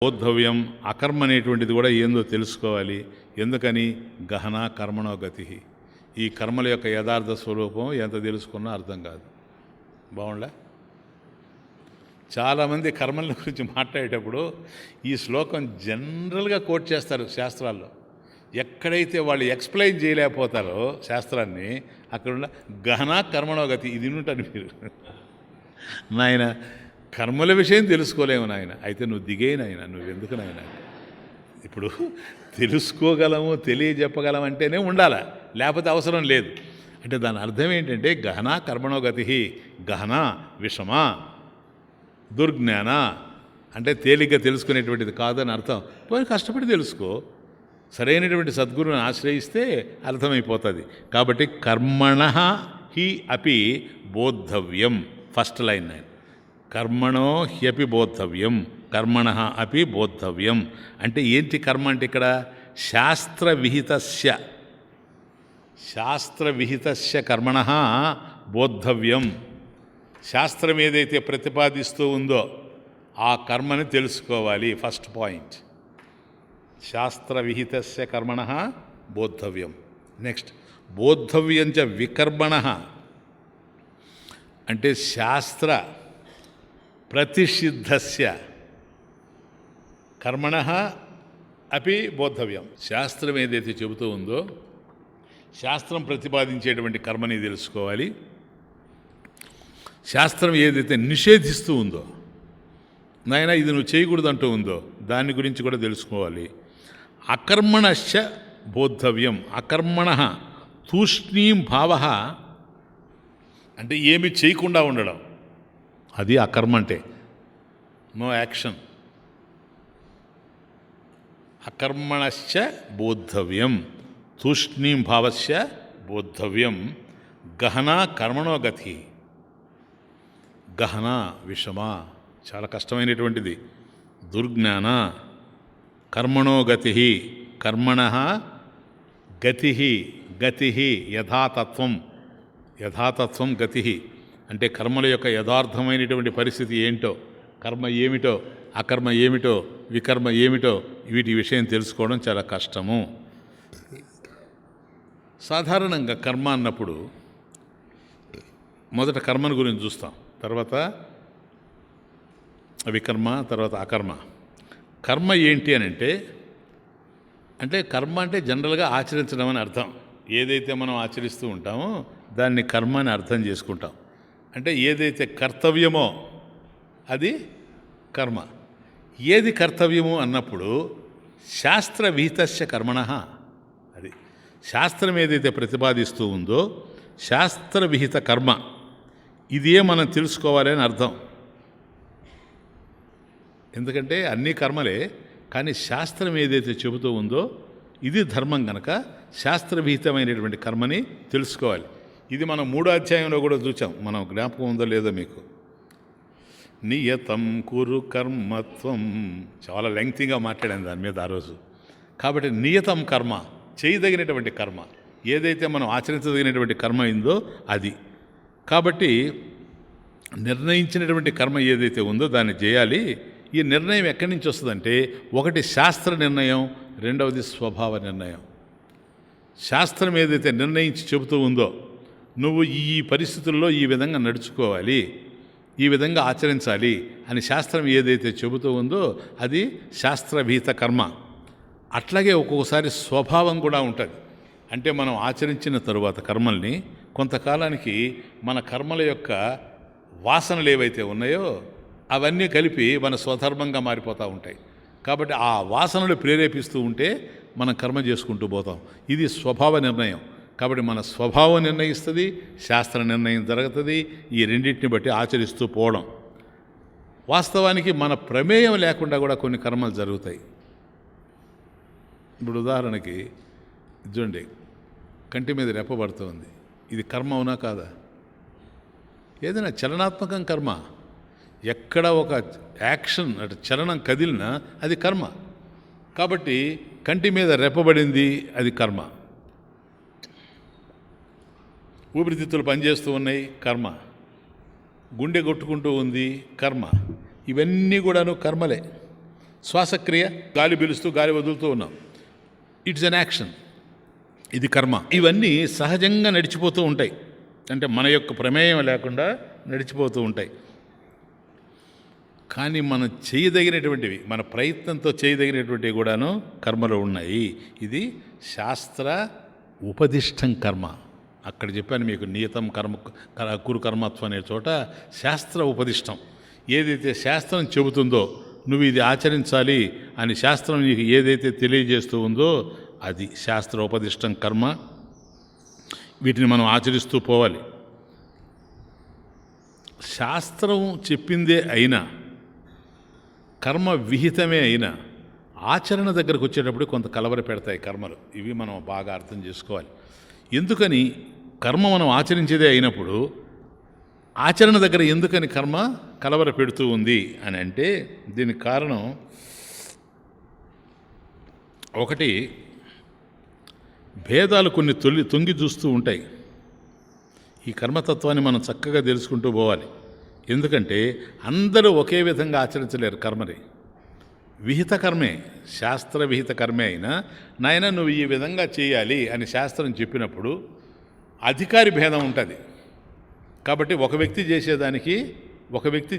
బోద్ధవ్యం. అకర్మ అనేటువంటిది కూడా ఏందో తెలుసుకోవాలి. ఎందుకని? గహన కర్మణో గతి. ఈ కర్మల యొక్క యథార్థ స్వరూపం ఎంత తెలుసుకున్నా అర్థం కాదు. బాగుండా? చాలామంది కర్మల గురించి మాట్లాడేటప్పుడు ఈ శ్లోకం జనరల్గా కోట్ చేస్తారు శాస్త్రాల్లో. ఎక్కడైతే వాళ్ళు ఎక్స్ప్లెయిన్ చేయలేకపోతారో శాస్త్రాన్ని, అక్కడ గహన కర్మణో గతి ఇది ఉంటాను మీరు. నాయన కర్మల విషయం తెలుసుకోలేము నాయన. అయితే నువ్వు దిగేనాయన, నువ్వెందుకు నాయన? ఇప్పుడు తెలుసుకోగలము, తెలియజెప్పగలం అంటేనే ఉండాల, లేకపోతే అవసరం లేదు. అంటే దాని అర్థం ఏంటంటే గహన కర్మణో గతి. గహన విషమ, దుర్జ్ఞాన అంటే తేలిగ్గా తెలుసుకునేటువంటిది కాదని అర్థం. పోయి కష్టపడి తెలుసుకో, సరైనటువంటి సద్గురుని ఆశ్రయిస్తే అర్థమైపోతుంది. కాబట్టి కర్మణ హి అపి బోద్ధవ్యం. ఫస్ట్ లైన్ నేను కర్మణో హ్యపి బోద్ధవ్యం, కర్మణ అపి బోద్ధవ్యం. అంటే ఏంటి కర్మ అంటే ఇక్కడ శాస్త్రవిహితస్య కర్మణ బోద్ధవ్యం. శాస్త్రం ఏదైతే ప్రతిపాదిస్తూ ఉందో ఆ కర్మని తెలుసుకోవాలి. ఫస్ట్ పాయింట్ శాస్త్రవిహితస్య కర్మణ బోద్ధవ్యం. నెక్స్ట్ బోద్ధవ్యంచ వికర్మణ అంటే శాస్త్ర ప్రతిషిద్ధస్య కర్మణ అపి బోద్ధవ్యం. శాస్త్రం ఏదైతే చెబుతూ ఉందో శాస్త్రం ప్రతిపాదించేటువంటి కర్మని తెలుసుకోవాలి. శాస్త్రం ఏదైతే నిషేధిస్తూ ఉందో, నాయన ఇది నువ్వు చేయకూడదు అంటూ ఉందో దాని గురించి కూడా తెలుసుకోవాలి. అకర్మణశ్చ బోద్ధవ్యం. అకర్మణ తూష్ణీం భావ అంటే ఏమి చేయకుండా ఉండడం, అది అకర్మ అంటే నో యాక్షన్. అకర్మణశ్చ బోద్ధవ్యం, తూష్ణీం భావస్య బోద్ధవ్యం. గహన కర్మణో గతి. గహన విషమ చాలా కష్టమైనటువంటిది. దుర్జ్ఞాన కర్మణో గతి. కర్మణ గతి. గతి యథాతత్వం. యథాతత్వం గతి అంటే కర్మల యొక్క యథార్థమైనటువంటి పరిస్థితి ఏంటో, కర్మ ఏమిటో, అకర్మ ఏమిటో, వికర్మ ఏమిటో, వీటి విషయం తెలుసుకోవడం చాలా కష్టము. సాధారణంగా కర్మ అన్నప్పుడు మొదట కర్మను గురించి చూస్తాం, తర్వాత వికర్మ, తర్వాత అకర్మ. కర్మ ఏంటి అని అంటే కర్మ అంటే జనరల్గా ఆచరించడం అని అర్థం. ఏదైతే మనం ఆచరిస్తూ ఉంటామో దాన్ని కర్మ అని అర్థం చేసుకుంటాం. అంటే ఏదైతే కర్తవ్యమో అది కర్మ. ఏది కర్తవ్యము అన్నప్పుడు శాస్త్రవిహితస్య కర్మణ. అది శాస్త్రం ఏదైతే ప్రతిపాదిస్తూ ఉందో శాస్త్రవిహిత కర్మ, ఇదే మనం తెలుసుకోవాలి అని అర్థం. ఎందుకంటే అన్నీ కర్మలే, కానీ శాస్త్రం ఏదైతే చెబుతూ ఉందో ఇది ధర్మం కనుక శాస్త్రవిహితమైనటువంటి కర్మని తెలుసుకోవాలి. ఇది మనం 3వ అధ్యాయంలో కూడా చూసాం. మనం జ్ఞాపకం ఉందో లేదో మీకు. నియతం కురు కర్మత్వం, చాలా లెంగ్తీగా మాట్లాడాను దాని మీద ఆ రోజు. కాబట్టి నియతం కర్మ, చేయదగినటువంటి కర్మ, ఏదైతే మనం ఆచరించదగినటువంటి కర్మ అయిందో అది. కాబట్టి నిర్ణయించినటువంటి కర్మ ఏదైతే ఉందో దాన్ని చేయాలి. ఈ నిర్ణయం ఎక్కడి నుంచి వస్తుందంటే, ఒకటి శాస్త్ర నిర్ణయం, రెండవది స్వభావ నిర్ణయం. శాస్త్రం ఏదైతే నిర్ణయించి చెబుతూ ఉందో నువ్వు ఈ పరిస్థితుల్లో ఈ విధంగా నడుచుకోవాలి, ఈ విధంగా ఆచరించాలి అని శాస్త్రం ఏదైతే చెబుతూ ఉందో అది శాస్త్రవిహిత కర్మ. అట్లాగే ఒక్కొక్కసారి స్వభావం కూడా ఉంటుంది. అంటే మనం ఆచరించిన తరువాత కర్మల్ని కొంతకాలానికి మన కర్మల యొక్క వాసనలు ఏవైతే ఉన్నాయో అవన్నీ కలిపి మన స్వధర్మంగా మారిపోతూ ఉంటాయి. కాబట్టి ఆ వాసనలు ప్రేరేపిస్తూ ఉంటే మనం కర్మ చేసుకుంటూ పోతాం. ఇది స్వభావ నిర్ణయం. కాబట్టి మన స్వభావం నిర్ణయిస్తుంది, శాస్త్ర నిర్ణయం జరుగుతుంది. ఈ రెండింటిని బట్టి ఆచరిస్తూ పోవడం. వాస్తవానికి మన ప్రమేయం లేకుండా కూడా కొన్ని కర్మలు జరుగుతాయి. ఇప్పుడు ఉదాహరణకి చూడండి, కంటి మీద రెప్పబడుతుంది, ఇది కర్మ అవునా కాదా? ఏదైనా చలనాత్మకం కర్మ. ఎక్కడ ఒక యాక్షన్ అంటే చలనం కదిలినా అది కర్మ. కాబట్టి కంటి మీద రెప్పబడింది అది కర్మ. ఊపిరితిత్తులు పనిచేస్తూ ఉన్నాయి కర్మ. గుండె కొట్టుకుంటూ ఉంది కర్మ. ఇవన్నీ కూడాను కర్మలే. శ్వాసక్రియ, గాలి పీలుస్తూ గాలి వదులుతూ ఉన్నాం, ఇట్స్ అన్ యాక్షన్, ఇది కర్మ. ఇవన్నీ సహజంగా నడిచిపోతూ ఉంటాయి, అంటే మన యొక్క ప్రమేయం లేకుండా నడిచిపోతూ ఉంటాయి. కానీ మనం చేయదగినటువంటివి, మన ప్రయత్నంతో చేయదగినటువంటివి కూడాను కర్మలు ఉన్నాయి. ఇది శాస్త్ర ఉపదిష్టం కర్మ. అక్కడ చెప్పాను మీకు, నియతం కర్మ కురు కర్మత్వం అనే చోట శాస్త్ర ఉపదిష్టం. ఏదైతే శాస్త్రం చెబుతుందో నువ్వు ఇది ఆచరించాలి అని శాస్త్రం నీకు ఏదైతే తెలియజేస్తూ ఉందో అది శాస్త్ర ఉపదిష్టం కర్మ. వీటిని మనం ఆచరిస్తూ పోవాలి. శాస్త్రం చెప్పిందే అయినా, కర్మ విహితమే అయినా, ఆచరణ దగ్గరకు వచ్చేటప్పుడు కొంత కలవర పెడతాయి కర్మలు. ఇవి మనం బాగా అర్థం చేసుకోవాలి. ఎందుకని కర్మ మనం ఆచరించేదే అయినప్పుడు ఆచరణ దగ్గర ఎందుకని కర్మ కలవర పెడుతూ ఉంది అని అంటే, దీనికి కారణం ఒకటి, భేదాలు కొన్ని తొంగి చూస్తూ ఉంటాయి. ఈ కర్మతత్వాన్ని మనం చక్కగా తెలుసుకుంటూ పోవాలి. ఎందుకంటే అందరూ ఒకే విధంగా ఆచరించలేరు కర్మని. విహిత కర్మే, శాస్త్ర విహిత కర్మే అయినా, నాయన నువ్వు ఈ విధంగా చేయాలి అని శాస్త్రం చెప్పినప్పుడు అధికారి భేదం ఉంటుంది. కాబట్టి ఒక వ్యక్తి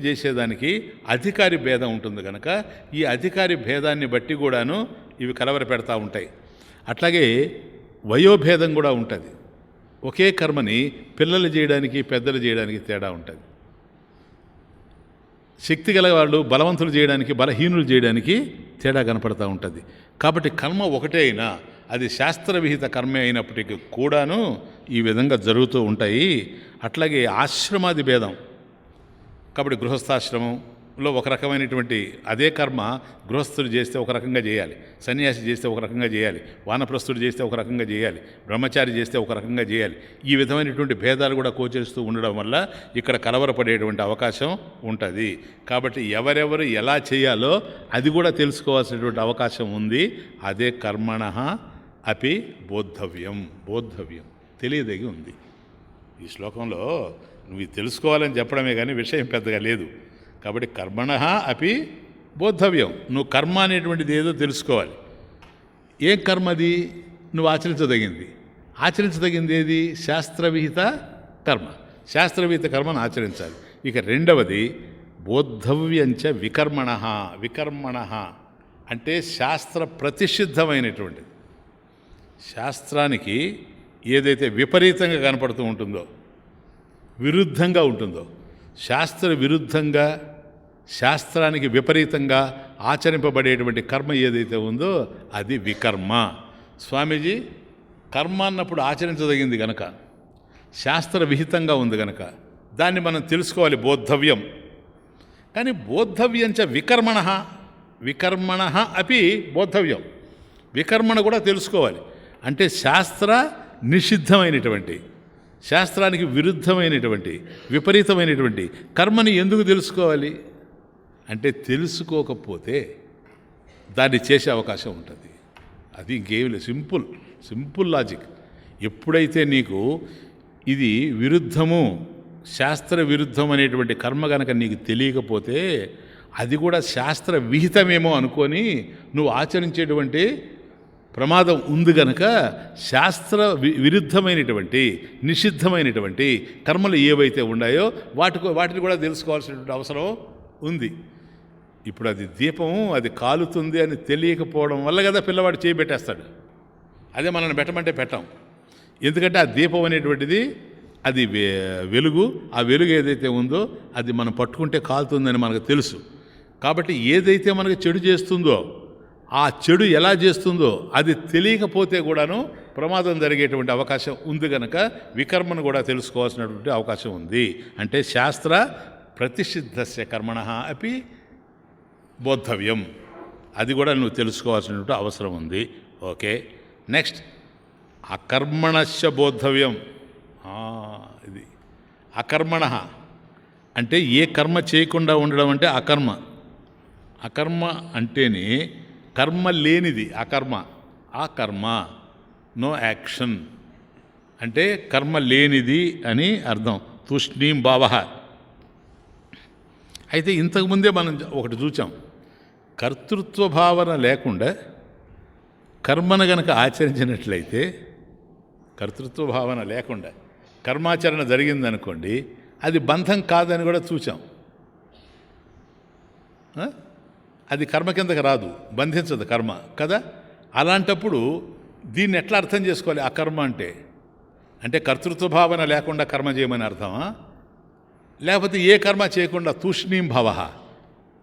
చేసేదానికి అధికారి భేదం ఉంటుంది కనుక ఈ అధికారి భేదాన్ని బట్టి కూడాను ఇవి కలవర పెడతా ఉంటాయి. అట్లాగే వయోభేదం కూడా ఉంటుంది. ఒకే కర్మని పిల్లలు చేయడానికి పెద్దలు చేయడానికి తేడా ఉంటుంది. శక్తి గల వాళ్ళు బలవంతులు చేయడానికి బలహీనులు చేయడానికి తేడా కనపడతా ఉంటుంది. కాబట్టి కర్మ ఒకటే అయినా అది శాస్త్రవిహిత కర్మే అయినప్పటికీ కూడాను ఈ విధంగా జరుగుతూ ఉంటాయి. అట్లాగే ఆశ్రమాది భేదం. కాబట్టి గృహస్థాశ్రమంలో ఒక రకమైనటువంటి అదే కర్మ గృహస్థుడు చేస్తే ఒక రకంగా చేయాలి, సన్యాసి చేస్తే ఒక రకంగా చేయాలి, వానప్రస్థుడు చేస్తే ఒక రకంగా చేయాలి, బ్రహ్మచారి చేస్తే ఒక రకంగా చేయాలి. ఈ విధమైనటువంటి భేదాలు కూడా గోచరిస్తూ ఉండడం వల్ల ఇక్కడ కలవరపడేటువంటి అవకాశం ఉంటుంది. కాబట్టి ఎవరెవరు ఎలా చేయాలో అది కూడా తెలుసుకోవాల్సినటువంటి అవకాశం ఉంది. అదే కర్మణః అపి బోద్ధవ్యం, తెలియదగి ఉంది. ఈ శ్లోకంలో నువ్వు తెలుసుకోవాలని చెప్పడమే కానీ విషయం పెద్దగా లేదు. కాబట్టి కర్మణః అపి బోద్ధవ్యం, నువ్వు కర్మ అనేటువంటిది ఏదో తెలుసుకోవాలి. ఏం కర్మది? నువ్వు ఆచరించదగింది ఏది? శాస్త్రవిహిత కర్మ. శాస్త్రవిహిత కర్మను ఆచరించాలి. ఇక రెండవది బోద్ధవ్యంచ వికర్మణః అంటే శాస్త్ర ప్రతిషిద్ధమైనటువంటిది. శాస్త్రానికి ఏదైతే విపరీతంగా కనపడుతూ ఉంటుందో, విరుద్ధంగా ఉంటుందో, శాస్త్ర విరుద్ధంగా శాస్త్రానికి విపరీతంగా ఆచరింపబడేటువంటి కర్మ ఏదైతే ఉందో అది వికర్మ. స్వామీజీ, కర్మ అన్నప్పుడు ఆచరించదగింది గనక, శాస్త్ర విహితంగా ఉంది గనక దాన్ని మనం తెలుసుకోవాలి, బోద్ధవ్యం. కానీ బోద్ధవ్యంచ వికర్మణ అపి బోద్ధవ్యం, వికర్మణ కూడా తెలుసుకోవాలి. అంటే శాస్త్ర నిషిద్ధమైనటువంటి, శాస్త్రానికి విరుద్ధమైనటువంటి, విపరీతమైనటువంటి కర్మని ఎందుకు తెలుసుకోవాలి అంటే, తెలుసుకోకపోతే దాన్ని చేసే అవకాశం ఉంటుంది. అది ఇంకేం లేదు, సింపుల్ లాజిక్. ఎప్పుడైతే నీకు ఇది విరుద్ధము, శాస్త్ర విరుద్ధం అనేటువంటి కర్మ కనుక నీకు తెలియకపోతే అది కూడా శాస్త్ర విహితమేమో అనుకొని నువ్వు ఆచరించేటువంటి ప్రమాదం ఉంది కనుక శాస్త్ర విరుద్ధమైనటువంటి నిషిద్ధమైనటువంటి కర్మలు ఏవైతే ఉన్నాయో వాటిని కూడా తెలుసుకోవాల్సినటువంటి అవసరం ఉంది. ఇప్పుడు అది దీపము, అది కాలుతుంది అని తెలియకపోవడం వల్ల కదా పిల్లవాడు చేయి పెట్టేస్తాడు. అదే మనల్ని పెట్టమంటే పెట్టాం. ఎందుకంటే ఆ దీపం అనేటువంటిది అది వెలుగు, ఆ వెలుగు ఏదైతే ఉందో అది మనం పట్టుకుంటే కాలుతుందని మనకు తెలుసు. కాబట్టి ఏదైతే మనకు చెడు చేస్తుందో, ఆ చెడు ఎలా చేస్తుందో అది తెలియకపోతే కూడాను ప్రమాదం జరిగేటువంటి అవకాశం ఉంది కనుక వికర్మను కూడా తెలుసుకోవాల్సినటువంటి అవకాశం ఉంది. అంటే శాస్త్ర ప్రతిషిద్ధస్య కర్మణః అపి బోద్ధవ్యం, అది కూడా నువ్వు తెలుసుకోవాల్సినటువంటి అవసరం ఉంది. ఓకే, నెక్స్ట్ అకర్మణస్య బోద్ధవ్యం. ఇది అకర్మణ అంటే ఏ కర్మ చేయకుండా ఉండడం అంటే అకర్మ. అకర్మ అంటేనే కర్మ లేనిది అకర్మ, నో యాక్షన్ అంటే కర్మ లేనిది అని అర్థం. తూష్ణీం భావ. అయితే ఇంతకుముందే మనం ఒకటి చూచాం, కర్తృత్వ భావన లేకుండా కర్మను గనక ఆచరించినట్లయితే, కర్తృత్వ భావన లేకుండా కర్మాచరణ జరిగిందనుకోండి, అది బంధం కాదని కూడా చూచాం. అది కర్మ కిందకి రాదు, బంధించదు కర్మ కదా. అలాంటప్పుడు దీన్ని ఎట్లా అర్థం చేసుకోవాలి? అకర్మ అంటే కర్తృత్వ భావన లేకుండా కర్మ చేయమని అర్థమా? లేకపోతే ఏ కర్మ చేయకుండా తూష్ణీం భవ,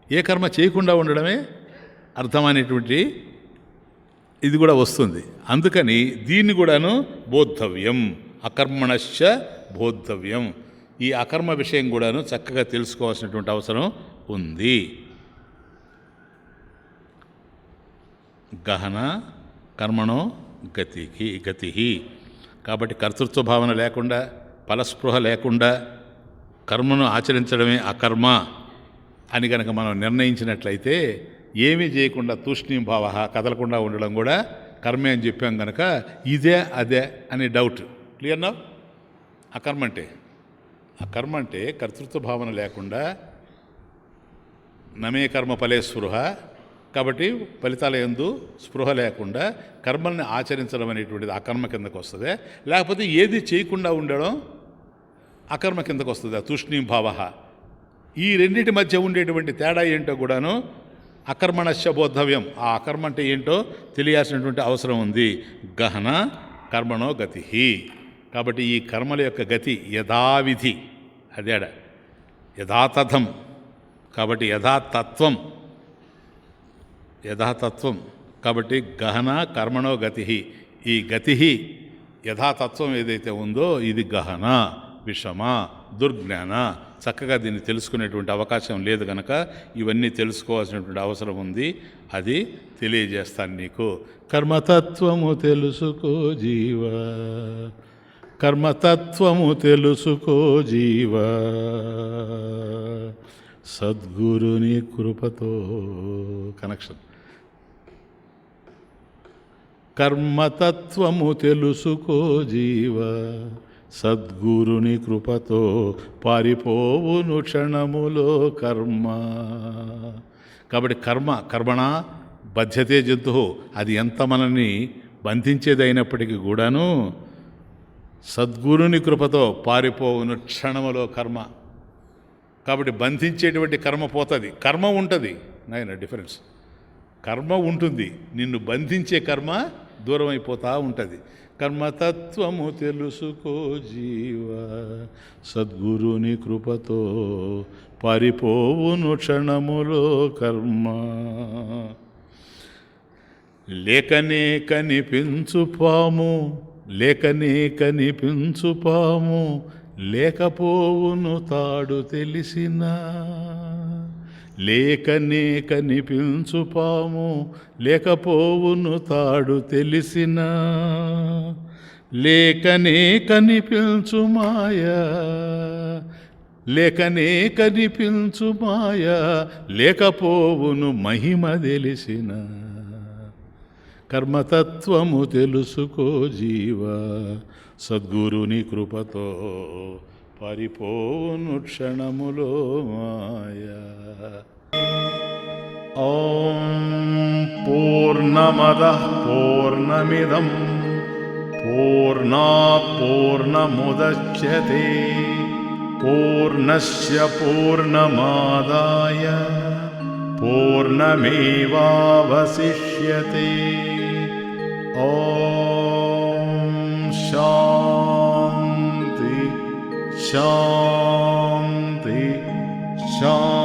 ఏ కర్మ చేయకుండా ఉండడమే అర్థం అనేటువంటి ఇది కూడా వస్తుంది. అందుకని దీన్ని కూడాను బోద్ధవ్యం, అకర్మణశ్చ బోద్ధవ్యం. ఈ అకర్మ విషయం కూడాను చక్కగా తెలుసుకోవాల్సినటువంటి అవసరం ఉంది. గహన కర్మణో గతి. కాబట్టి కర్తృత్వ భావన లేకుండా, ఫలస్పృహ లేకుండా కర్మను ఆచరించడమే అకర్మ అని కనుక మనం నిర్ణయించినట్లయితే, ఏమీ చేయకుండా తూష్ణీం భావ, కదలకుండా ఉండడం కూడా కర్మే అని చెప్పాం కనుక ఇదే అదే అని డౌట్. క్లియర్ నా? అకర్మ అంటే కర్తృత్వ భావన లేకుండా, నమే కర్మ ఫలే స్పృహ, కాబట్టి ఫలితాల యందు స్పృహ లేకుండా కర్మల్ని ఆచరించడం అనేటువంటిది అకర్మ కిందకు వస్తుంది. లేకపోతే ఏది చేయకుండా ఉండడం అకర్మ కిందకు వస్తుంది, తూష్ణీం భావ. ఈ రెండింటి మధ్య ఉండేటువంటి తేడా ఏంటో కూడాను అకర్మణశ్చ బోద్ధవ్యం. ఆ అకర్మ అంటే ఏంటో తెలియాల్సినటువంటి అవసరం ఉంది. గహన కర్మణో గతి. కాబట్టి ఈ కర్మల యొక్క గతి యథావిధి, అదేడ యథాతథం. కాబట్టి యథాతత్వం కాబట్టి గహన కర్మణో గతి. ఈ గతి యథాతత్వం ఏదైతే ఉందో ఇది గహన, విషమ, దుర్జ్ఞాన. చక్కగా దీన్ని తెలుసుకునేటువంటి అవకాశం లేదు కనుక ఇవన్నీ తెలుసుకోవాల్సినటువంటి అవసరం ఉంది. అది తెలియజేస్తాను నీకు. కర్మతత్వము తెలుసుకో జీవా, కర్మతత్వము తెలుసుకో జీవా, సద్గురుని కృపతో. కనెక్షన్. కర్మతత్వము తెలుసుకో జీవా, సద్గురుని కృపతో పారిపోవును క్షణములో కర్మ. కాబట్టి కర్మణ బధ్యతే జంతు, అది ఎంత మనల్ని బంధించేదైనప్పటికీ కూడాను సద్గురుని కృపతో పారిపోవును క్షణములో కర్మ. కాబట్టి బంధించేటువంటి కర్మ పోతుంది, కర్మ ఉంటుంది. నాయన డిఫరెన్స్. కర్మ ఉంటుంది, నిన్ను బంధించే కర్మ దూరం అయిపోతూ ఉంటుంది. కర్మతత్వము తెలుసుకో జీవా, సద్గురుని కృపతో పారిపోవును క్షణములో కర్మ. లేకనే కనిపించు పాము, లేకనే కనిపించు పాము, లేకపోవును తాడు తెలిసిన. లేకనే కనిపించు పాము, లేకపోవును తాడు తెలిసిన. లేకనే కనిపించు మాయా, లేకనే కనిపించు మాయా, లేకపోవును మహిమ తెలిసిన. కర్మతత్వము తెలుసుకో జీవా, సద్గురుని కృపతో పరిపోను క్షణములో మాయా. ఓం పూర్ణమదః పూర్ణమిదం పూర్ణాత్ పూర్ణముదచ్యతే పూర్ణస్య పూర్ణమాదాయ పూర్ణమేవావశిష్యతే. ఓం శాంతి శాంతి శాంతి.